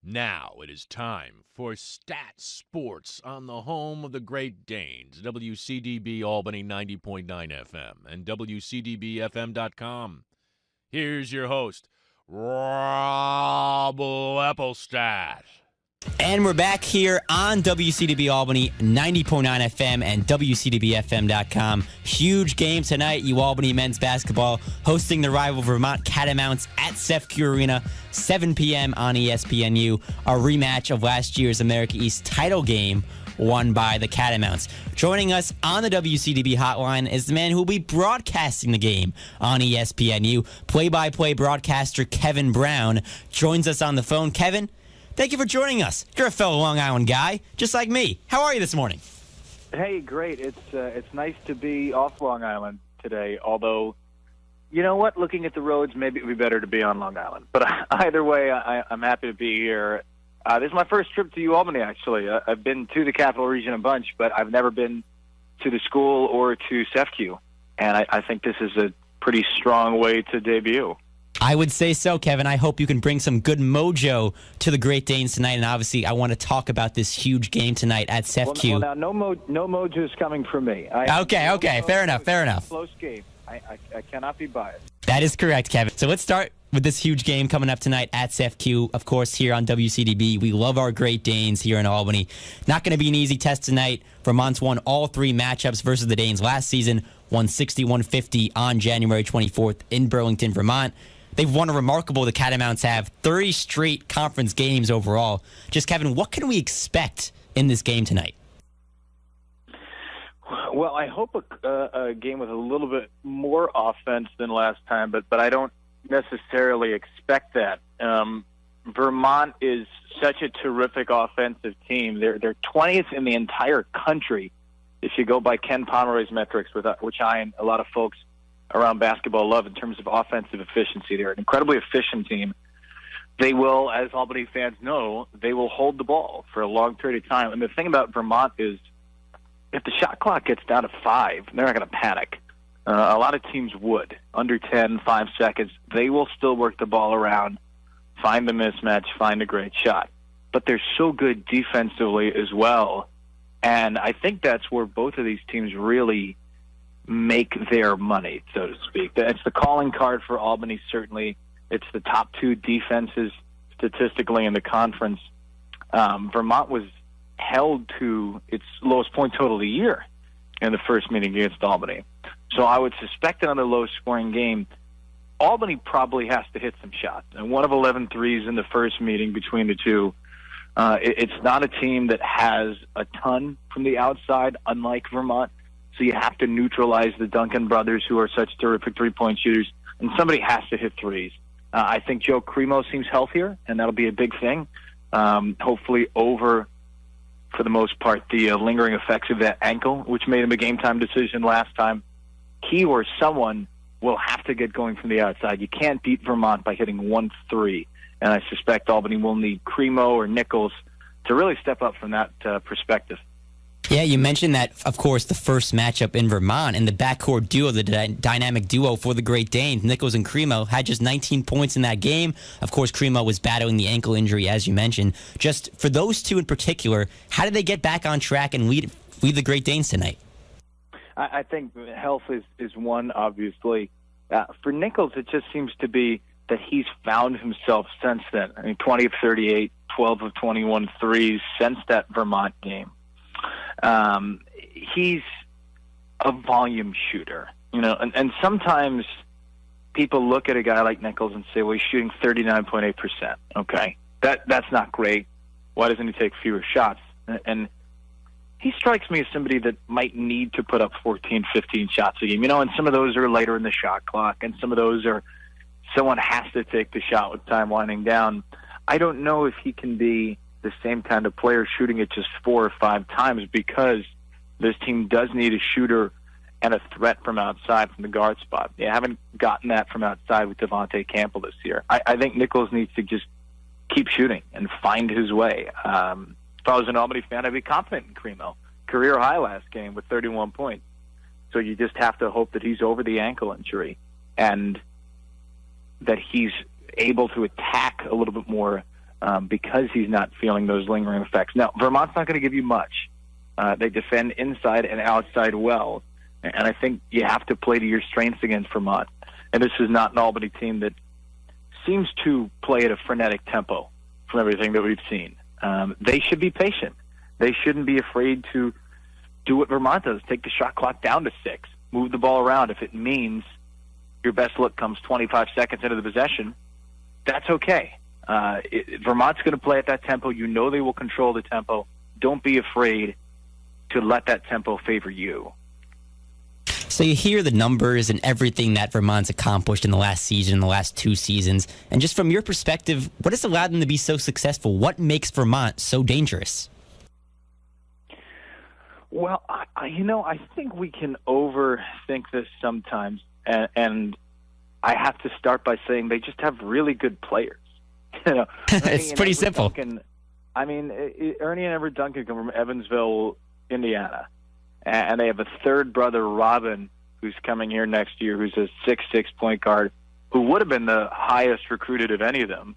Now it is time for Stat Sports on the home of the Great Danes, WCDB Albany 90.9 FM and WCDBFM.com. Here's your host, Rob Lepelstat. And we're back here on WCDB Albany 90.9 FM and WCDBFM.com. Huge game tonight. UAlbany men's basketball hosting the rival Vermont Catamounts at CEFCU Arena, 7 p.m. on ESPNU. A rematch of last year's America East title game won by the Catamounts. Joining us on the WCDB hotline is the man who will be broadcasting the game on ESPNU. Play-by-play broadcaster Kevin Brown joins us on the phone. Kevin, thank you for joining us. You're a fellow Long Island guy, just like me. How are you this morning? Hey, great. It's nice to be off Long Island today, although, you know what? Looking at the roads, maybe it would be better to be on Long Island. But either way, I'm happy to be here. This is my first trip to UAlbany, actually. I've been to the Capital Region a bunch, but I've never been to the school or to CEFCU. And I think this is a pretty strong way to debut. I would say so, Kevin. I hope you can bring some good mojo to the Great Danes tonight. And obviously, I want to talk about this huge game tonight at CEFCU. Well, now, no mojo is coming from me. Okay. Fair enough. Close game. I cannot be biased. That is correct, Kevin. So let's start with this huge game coming up tonight at CEFCU. Of course, here on WCDB, we love our Great Danes here in Albany. Not going to be an easy test tonight. Vermont's won all three matchups versus the Danes last season, won 61-50 on January 24th in Burlington, Vermont. They've won a remarkable, the Catamounts have, 30 straight conference games overall. Just, Kevin, what can we expect in this game tonight? Well, I hope a game with a little bit more offense than last time, but I don't necessarily expect that. Vermont is such a terrific offensive team. They're 20th in the entire country, if you go by Ken Pomeroy's metrics, which I and a lot of folks around basketball love in terms of offensive efficiency. They're an incredibly efficient team. They will, as Albany fans know, they will hold the ball for a long period of time. And the thing about Vermont is if the shot clock gets down to 5, they're not going to panic. A lot of teams would. Under 10, 5 seconds, they will still work the ball around, find the mismatch, find a great shot. But they're so good defensively as well. And I think that's where both of these teams really make their money, so to speak. It's the calling card for Albany, certainly. It's the top two defenses statistically in the conference. Vermont was held to its lowest point total of the year in the first meeting against Albany. So I would suspect another low-scoring game. Albany probably has to hit some shots. And one of 11 threes in the first meeting between the two. It's not a team that has a ton from the outside, unlike Vermont. So you have to neutralize the Duncan brothers, who are such terrific three-point shooters, and somebody has to hit threes. I think Joe Cremo seems healthier, and that'll be a big thing. Hopefully over, for the most part, the lingering effects of that ankle, which made him a game-time decision last time. He or someone will have to get going from the outside. You can't beat Vermont by hitting 1 3, and I suspect Albany will need Cremo or Nichols to really step up from that perspective. Yeah, you mentioned that, of course, the first matchup in Vermont and the backcourt duo, the dynamic duo for the Great Danes, Nichols and Cremo, had just 19 points in that game. Of course, Cremo was battling the ankle injury, as you mentioned. Just for those two in particular, how did they get back on track and lead the Great Danes tonight? I think health is one, obviously. For Nichols, it just seems to be that he's found himself since then. I mean, 20 of 38, 12 of 21 threes since that Vermont game. He's a volume shooter, and sometimes people look at a guy like Nichols and say, well, he's shooting 39.8%. Okay. That's not great. Why doesn't he take fewer shots? And he strikes me as somebody that might need to put up 14, 15 shots a game, and some of those are later in the shot clock, and some of those are someone has to take the shot with time winding down. I don't know if he can be the same kind of player shooting it just 4 or 5 times, because this team does need a shooter and a threat from outside from the guard spot. They haven't gotten that from outside with Devontae Campbell this year. I think Nichols needs to just keep shooting and find his way. If I was an Albany fan, I'd be confident in Cremo. Career high last game with 31 points. So you just have to hope that he's over the ankle injury and that he's able to attack a little bit more because he's not feeling those lingering effects. Now, Vermont's not going to give you much. They defend inside and outside well, and I think you have to play to your strengths against Vermont. And this is not an Albany team that seems to play at a frenetic tempo from everything that we've seen. They should be patient. They shouldn't be afraid to do what Vermont does, take the shot clock down to 6, move the ball around. If it means your best look comes 25 seconds into the possession, that's okay. Vermont's going to play at that tempo. You know they will control the tempo. Don't be afraid to let that tempo favor you. So you hear the numbers and everything that Vermont's accomplished in the last season, the last 2 seasons, and just from your perspective, what has allowed them to be so successful? What makes Vermont so dangerous? Well, I think we can overthink this sometimes, and I have to start by saying they just have really good players. It's pretty simple. Ernie and Everett Duncan come from Evansville, Indiana, and they have a third brother, Robin, who's coming here next year, who's a 6'6" point guard, who would have been the highest recruited of any of them.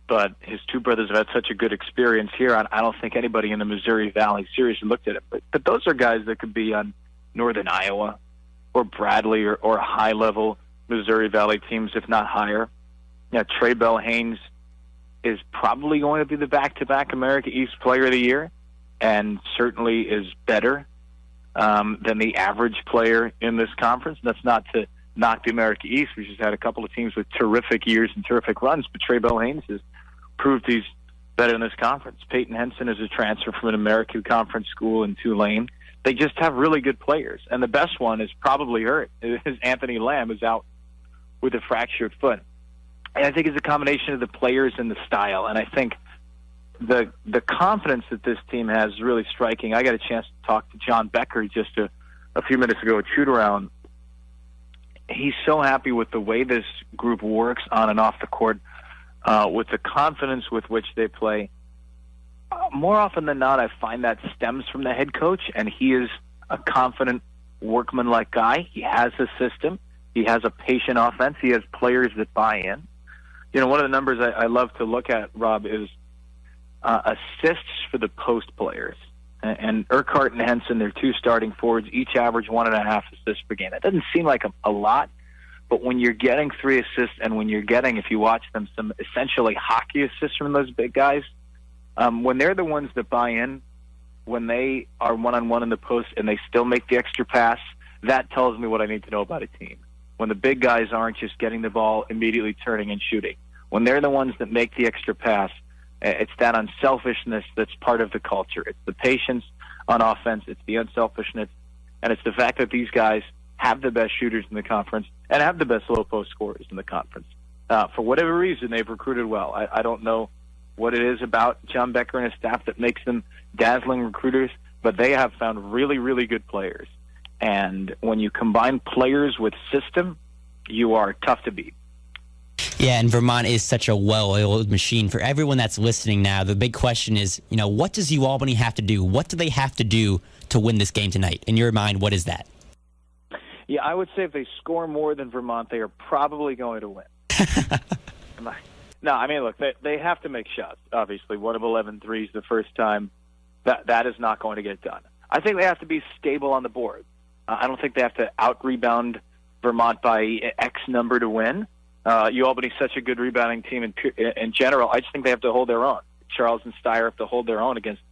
But his 2 brothers have had such a good experience here. I don't think anybody in the Missouri Valley seriously looked at it. But those are guys that could be on Northern Iowa or Bradley or high-level Missouri Valley teams, if not higher. Trey Bell Haynes is probably going to be the back-to-back America East Player of the Year, and certainly is better than the average player in this conference. That's not to knock the America East, which has had a couple of teams with terrific years and terrific runs, but Trey Bell Haynes has proved he's better in this conference. Peyton Henson is a transfer from an American Conference school in Tulane. They just have really good players, and the best one is probably hurt. Anthony Lamb is out with a fractured foot. And I think it's a combination of the players and the style, and I think the confidence that this team has is really striking. I got a chance to talk to John Becker just a few minutes ago at shoot-around. He's so happy with the way this group works on and off the court, with the confidence with which they play. More often than not, I find that stems from the head coach, and he is a confident, workmanlike guy. He has a system. He has a patient offense. He has players that buy in. One of the numbers I love to look at, Rob, is assists for the post players. And Urquhart and Henson, their 2 starting forwards, each average 1.5 assists per game. That doesn't seem like a lot, but when you're getting 3 assists and when you're getting, if you watch them, some essentially hockey assists from those big guys, when they're the ones that buy in, when they are one-on-one in the post and they still make the extra pass, that tells me what I need to know about a team. When the big guys aren't just getting the ball, immediately turning and shooting. When they're the ones that make the extra pass, it's that unselfishness that's part of the culture. It's the patience on offense. It's the unselfishness. And it's the fact that these guys have the best shooters in the conference and have the best low-post scorers in the conference. For whatever reason, they've recruited well. I don't know what it is about John Becker and his staff that makes them dazzling recruiters, but they have found really, really good players. And when you combine players with system, you are tough to beat. Yeah, and Vermont is such a well-oiled machine. For everyone that's listening now, the big question is, what does UAlbany have to do? What do they have to do to win this game tonight? In your mind, what is that? Yeah, I would say if they score more than Vermont, they are probably going to win. No, look, they have to make shots, obviously. 1 of 11 threes the first time. That is not going to get done. I think they have to be stable on the board. I don't think they have to out-rebound Vermont by X number to win. UAlbany's such a good rebounding team in general. I just think they have to hold their own. Charles and Steyer have to hold their own against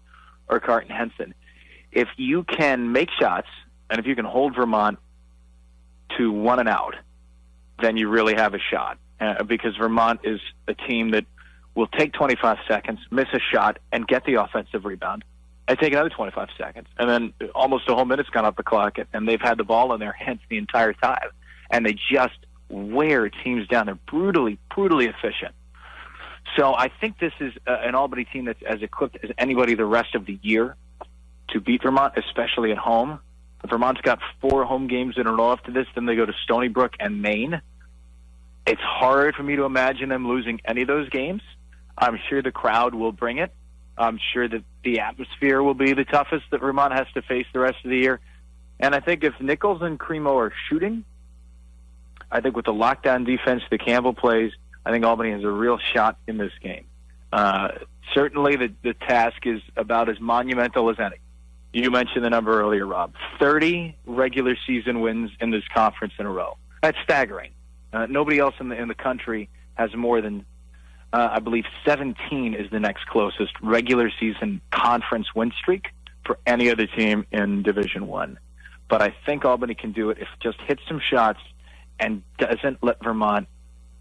Urquhart and Henson. If you can make shots, and if you can hold Vermont to 1 and out, then you really have a shot. Because Vermont is a team that will take 25 seconds, miss a shot, and get the offensive rebound, and take another 25 seconds. And then almost a whole minute's gone off the clock, and they've had the ball in their hands the entire time. And they just wear teams down. They're brutally, brutally efficient. So I think this is an Albany team that's as equipped as anybody the rest of the year to beat Vermont, especially at home. Vermont's got 4 home games in a row after this. Then they go to Stony Brook and Maine. It's hard for me to imagine them losing any of those games. I'm sure the crowd will bring it. I'm sure that the atmosphere will be the toughest that Vermont has to face the rest of the year. And I think if Nichols and Cremo are shooting, I think with the lockdown defense that Campbell plays, I think Albany has a real shot in this game. Certainly the task is about as monumental as any. You mentioned the number earlier, Rob. 30 regular season wins in this conference in a row. That's staggering. Nobody else in the country has more than, I believe, 17 is the next closest regular season conference win streak for any other team in Division I. But I think Albany can do it if it just hits some shots and doesn't let Vermont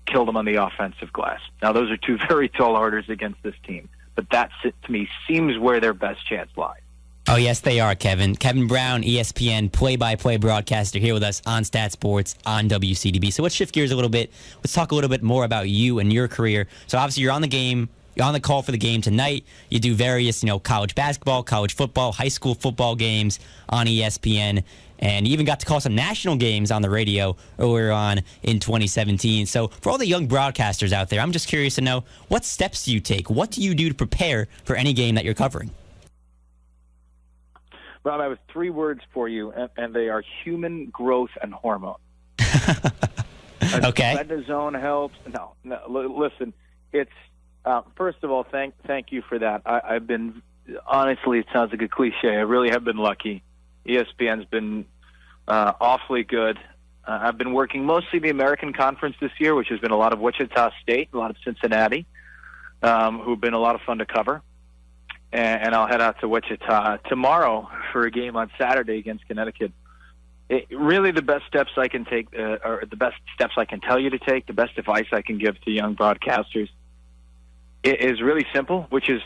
kill them on the offensive glass. Now, those are two very tall orders against this team, but that, to me, seems where their best chance lies. Oh, yes, they are, Kevin. Kevin Brown, ESPN play-by-play broadcaster here with us on Stat Sports on WCDB. So let's shift gears a little bit. Let's talk a little bit more about you and your career. So obviously you're on the game. You're on the call for the game tonight. You do various, college basketball, college football, high school football games on ESPN. And you even got to call some national games on the radio earlier on in 2017. So for all the young broadcasters out there, I'm just curious to know, what steps do you take? What do you do to prepare for any game that you're covering? Rob, I have 3 words for you, and they are human growth and hormone. Okay. Prednisone helps. No, listen, it's, first of all, thank you for that. I've been, honestly, it sounds like a cliche. I really have been lucky. ESPN's been awfully good. I've been working mostly the American Conference this year, which has been a lot of Wichita State, a lot of Cincinnati, who've been a lot of fun to cover. And I'll head out to Wichita tomorrow for a game on Saturday against Connecticut. Really the best steps I can take, or the best steps I can tell you to take, the best advice I can give to young broadcasters is really simple, which is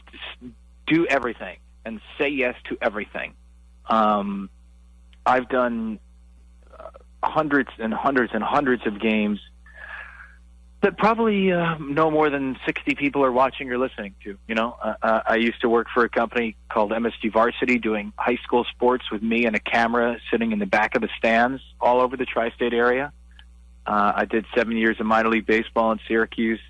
do everything and say yes to everything. I've done hundreds and hundreds and hundreds of games that probably no more than 60 people are watching or listening to. I used to work for a company called MSG Varsity doing high school sports with me and a camera sitting in the back of the stands all over the tri-state area. I did 7 years of minor league baseball in Syracuse.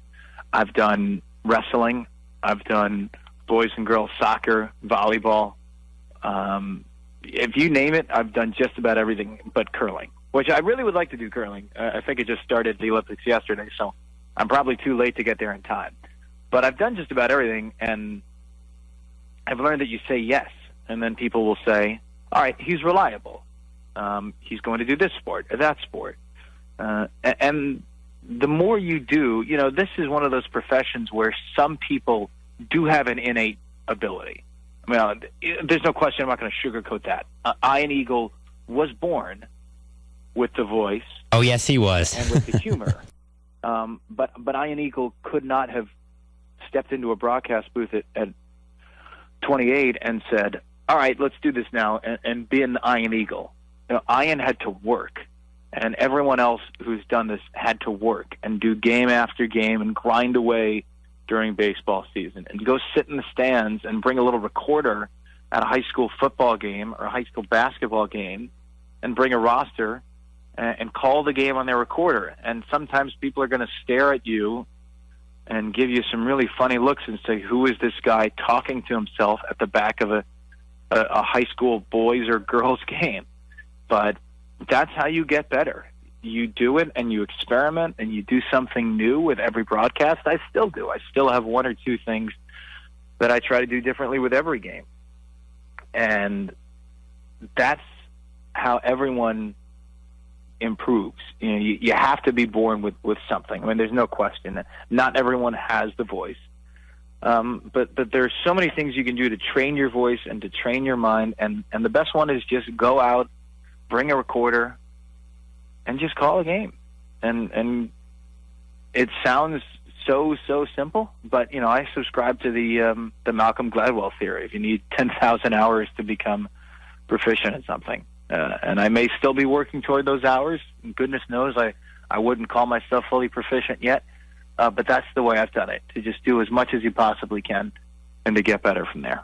I've done wrestling. I've done boys and girls soccer, volleyball. If you name it, I've done just about everything but curling, which I really would like to do curling. I think it just started the Olympics yesterday, so I'm probably too late to get there in time. But I've done just about everything, and I've learned that you say yes, and then people will say, all right, he's reliable. He's going to do this sport or that sport. And the more you do, this is one of those professions where some people do have an innate ability. I mean, there's no question. I'm not going to sugarcoat that. Ian Eagle was born with the voice. Oh, yes, he was. And with the humor. But Ian Eagle could not have stepped into a broadcast booth at 28 and said, all right, let's do this now, and be an Ian Eagle. Ian had to work, and everyone else who's done this had to work and do game after game and grind away during baseball season and go sit in the stands and bring a little recorder at a high school football game or a high school basketball game and bring a roster and call the game on their recorder. And sometimes people are going to stare at you and give you some really funny looks and say, who is this guy talking to himself at the back of a high school boys or girls game? But that's how you get better. You do it and you experiment and you do something new with every broadcast. I still do. I still have 1 or 2 things that I try to do differently with every game. And that's how everyone improves. You have to be born with something. I mean, there's no question that not everyone has the voice. But there's so many things you can do to train your voice and to train your mind. And the best one is just go out, bring a recorder, and just call a game. And it sounds so simple, but I subscribe to the Malcolm Gladwell theory. If you need 10,000 hours to become proficient in something, and I may still be working toward those hours. And goodness knows I wouldn't call myself fully proficient yet, but that's the way I've done it, to just do as much as you possibly can and to get better from there.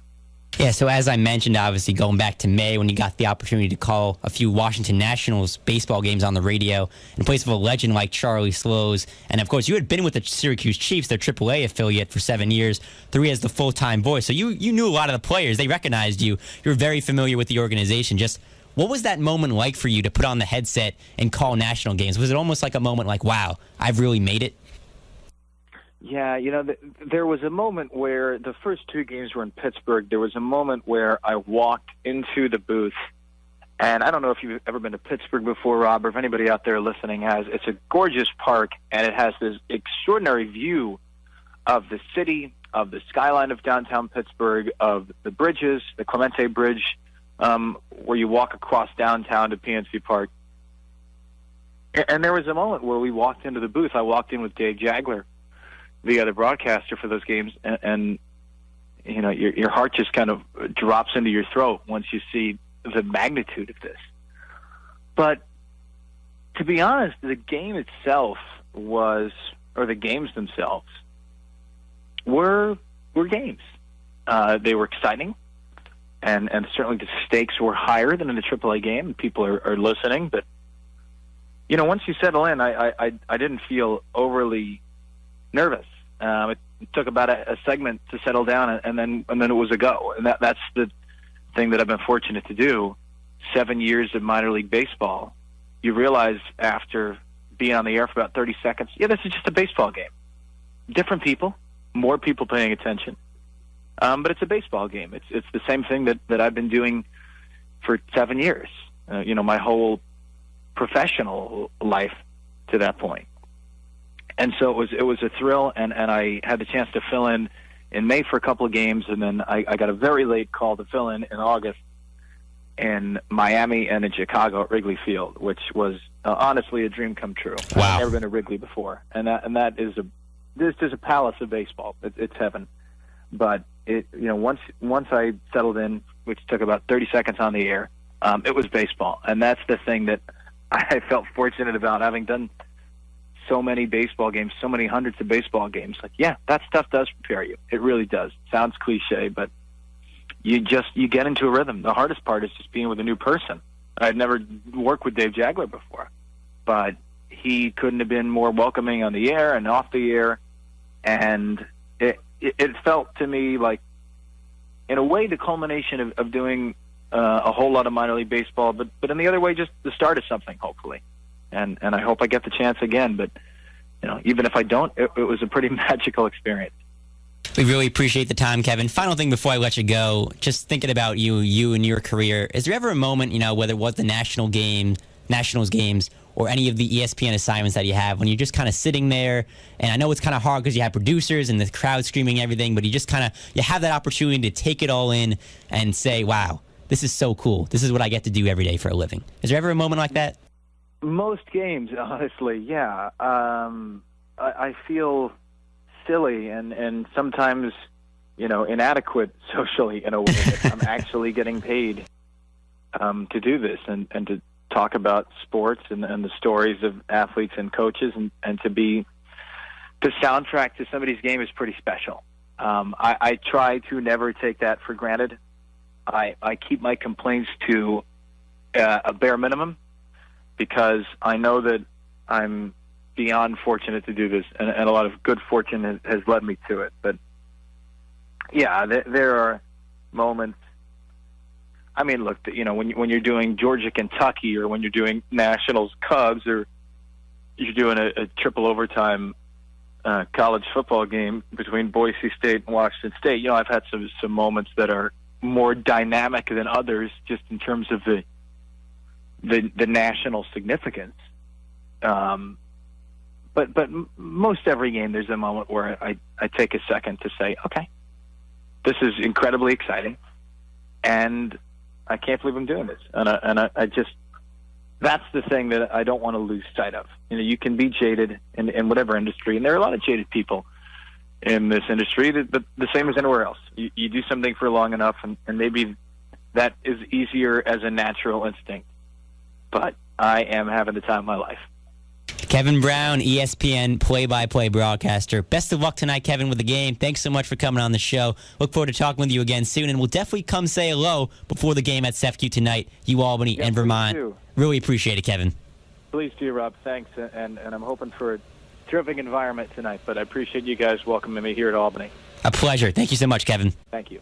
Yeah, so as I mentioned, obviously going back to May when you got the opportunity to call a few Washington Nationals baseball games on the radio in place of a legend like Charlie Slows. And, of course, you had been with the Syracuse Chiefs, their AAA affiliate, for 7 years, 3 as the full-time voice. So you knew a lot of the players. They recognized you. You were very familiar with the organization. Just what was that moment like for you to put on the headset and call national games? Was it almost like a moment like, wow, I've really made it? Yeah, there was a moment where the first two games were in Pittsburgh. There was a moment where I walked into the booth, and I don't know if you've ever been to Pittsburgh before, Rob, or if anybody out there listening has. It's a gorgeous park, and it has this extraordinary view of the city, of the skyline of downtown Pittsburgh, of the bridges, the Clemente Bridge, where you walk across downtown to PNC Park. And there was a moment where we walked into the booth. I walked in with Dave Jagler, the other broadcaster for those games, and your heart just kind of drops into your throat once you see the magnitude of this. But to be honest, the game itself the games themselves were games. They were exciting, and certainly the stakes were higher than in a AAA game. People are listening, but once you settle in, I didn't feel overly nervous. It took about a segment to settle down, and then it was a go. And that's the thing that I've been fortunate to do. 7 years of minor league baseball, you realize after being on the air for about 30 seconds, this is just a baseball game. Different people, more people paying attention, but it's a baseball game. It's the same thing that I've been doing for 7 years. My whole professional life to that point. And so it was a thrill, and I had the chance to fill in May for a couple of games, and then I got a very late call to fill in August in Miami and in Chicago at Wrigley Field, which was honestly a dream come true. Wow. I've never been to Wrigley before, and that is this is a palace of baseball. It's heaven. But once I settled in, which took about 30 seconds on the air, it was baseball, and that's the thing that I felt fortunate about, having done so many baseball games, so many hundreds of baseball games. That stuff does prepare you. It really does. Sounds cliche, but you get into a rhythm. The hardest part is just being with a new person. I'd never worked with Dave Jagler before, but he couldn't have been more welcoming on the air and off the air, and it felt to me like, in a way, the culmination of doing a whole lot of minor league baseball, but in the other way, just the start of something, hopefully. And I hope I get the chance again. But even if I don't, it was a pretty magical experience. We really appreciate the time, Kevin. Final thing before I let you go, just thinking about you and your career, is there ever a moment, whether it was the Nationals games or any of the ESPN assignments that you have, when you're just kind of sitting there, and I know it's kind of hard because you have producers and the crowd screaming everything, but you just you have that opportunity to take it all in and say, wow, this is so cool. This is what I get to do every day for a living. Is there ever a moment like that? Most games, honestly, yeah. I feel silly and sometimes, inadequate socially in a way that I'm actually getting paid to do this and to talk about sports and the stories of athletes and coaches and to be the soundtrack to somebody's game is pretty special. I try to never take that for granted. I keep my complaints to a bare minimum, because I know that I'm beyond fortunate to do this, and a lot of good fortune has led me to it. But, yeah, there are moments. I mean, look, when you're doing Georgia-Kentucky, or when you're doing Nationals-Cubs, or you're doing a triple overtime college football game between Boise State and Washington State, I've had some moments that are more dynamic than others, just in terms of the national significance. But most every game, there's a moment where I take a second to say, okay, this is incredibly exciting, and I can't believe I'm doing this. And I just, that's the thing that I don't want to lose sight of. You can be jaded in whatever industry, and there are a lot of jaded people in this industry, but the same as anywhere else. You do something for long enough, and maybe that is easier as a natural instinct. But I am having the time of my life. Kevin Brown, ESPN play-by-play broadcaster. Best of luck tonight, Kevin, with the game. Thanks so much for coming on the show. Look forward to talking with you again soon, and we'll definitely come say hello before the game at CEFCU tonight, UAlbany and Vermont. Really appreciate it, Kevin. Please do, Rob. Thanks, and I'm hoping for a terrific environment tonight, but I appreciate you guys welcoming me here at Albany. A pleasure. Thank you so much, Kevin. Thank you.